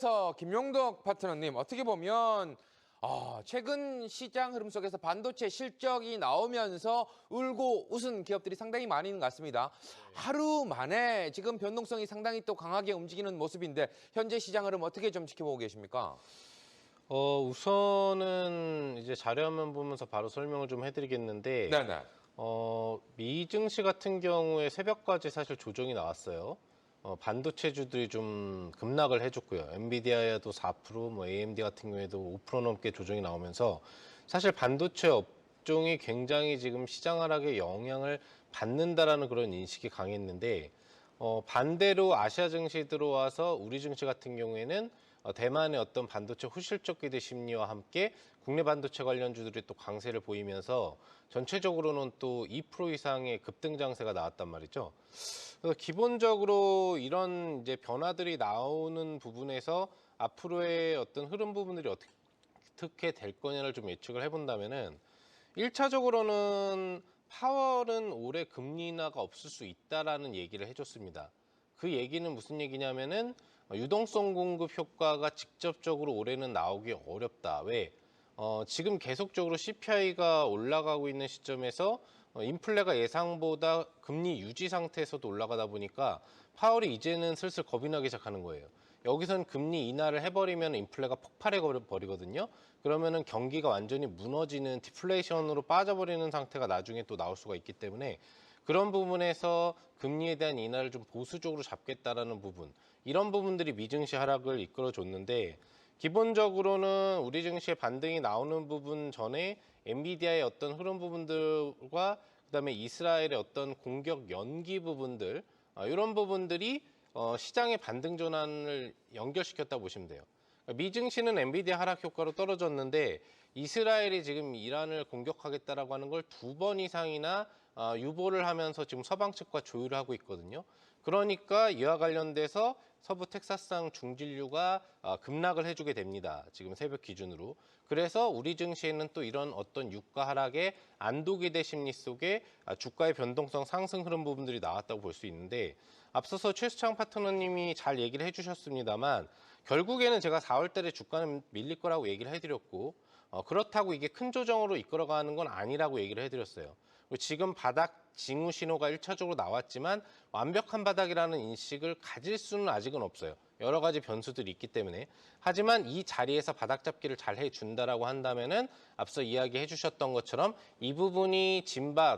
그래서 김용덕 파트너님, 어떻게 보면 최근 시장 흐름 속에서 반도체 실적이 나오면서 울고 웃은 기업들이 상당히 많이 있는 것 같습니다. 하루 만에 지금 변동성이 상당히 또 강하게 움직이는 모습인데 현재 시장 흐름 어떻게 좀 지켜보고 계십니까? 우선은 이제 자료화면 보면서 바로 설명을 좀 해드리겠는데, 네네. 미 증시 같은 경우에 새벽까지 사실 조정이 나왔어요. 반도체주들이 좀 급락을 해줬고요. 엔비디아도 4%, 뭐 AMD 같은 경우에도 5% 넘게 조정이 나오면서 사실 반도체 업종이 굉장히 지금 시장 하락에 영향을 받는다라는 그런 인식이 강했는데, 반대로 아시아 증시 들어와서 우리 증시 같은 경우에는 대만의 어떤 반도체 후실적 기대 심리와 함께 국내 반도체 관련주들이 또 강세를 보이면서 전체적으로는 또 2% 이상의 급등 장세가 나왔단 말이죠. 그래서 기본적으로 이런 이제 변화들이 나오는 부분에서 앞으로의 어떤 흐름 부분들이 어떻게 될 거냐를 좀 예측을 해본다면은 1차적으로는 파월은 올해 금리 인하가 없을 수 있다라는 얘기를 해줬습니다. 그 얘기는 무슨 얘기냐면은 유동성 공급 효과가 직접적으로 올해는 나오기 어렵다. 왜? 지금 계속적으로 CPI가 올라가고 있는 시점에서 인플레가 예상보다 금리 유지 상태에서도 올라가다 보니까 파월이 이제는 슬슬 겁이 나기 시작하는 거예요. 여기선 금리 인하를 해버리면 인플레가 폭발해 버리거든요. 그러면은 경기가 완전히 무너지는 디플레이션으로 빠져버리는 상태가 나중에 또 나올 수가 있기 때문에 그런 부분에서 금리에 대한 인하를 좀 보수적으로 잡겠다라는 부분, 이런 부분들이 미증시 하락을 이끌어줬는데, 기본적으로는 우리 증시의 반등이 나오는 부분 전에 엔비디아의 어떤 흐름 부분들과 그다음에 이스라엘의 어떤 공격 연기 부분들, 이런 부분들이 시장의 반등 전환을 연결시켰다 보시면 돼요. 미증시는 엔비디아 하락 효과로 떨어졌는데 이스라엘이 지금 이란을 공격하겠다라고 하는 걸 2번 이상이나 유보를 하면서 지금 서방 측과 조율을 하고 있거든요. 그러니까 이와 관련돼서 서부 텍사스상 중진류가 급락을 해주게 됩니다. 지금 새벽 기준으로. 그래서 우리 증시에는 또 이런 어떤 유가 하락의 안도기대 심리 속에 주가의 변동성 상승 흐름 부분들이 나왔다고 볼 수 있는데, 앞서서 최수창 파트너님이 잘 얘기를 해주셨습니다만 결국에는 제가 4월 달에 주가는 밀릴 거라고 얘기를 해드렸고, 그렇다고 이게 큰 조정으로 이끌어가는 건 아니라고 얘기를 해드렸어요. 지금 바닥 징후 신호가 1차적으로 나왔지만 완벽한 바닥이라는 인식을 가질 수는 아직은 없어요. 여러 가지 변수들이 있기 때문에. 하지만 이 자리에서 바닥 잡기를 잘 해준다라고 한다면은 앞서 이야기해 주셨던 것처럼 이 부분이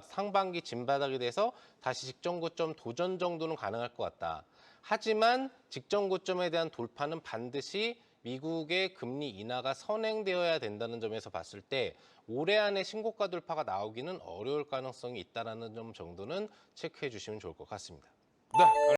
상반기 진바닥이 돼서 다시 직전 고점 도전 정도는 가능할 것 같다. 하지만 직전 고점에 대한 돌파는 반드시 미국의 금리 인하가 선행되어야 된다는 점에서 봤을 때 올해 안에 신고가 돌파가 나오기는 어려울 가능성이 있다는 점 정도는 체크해 주시면 좋을 것 같습니다. 네.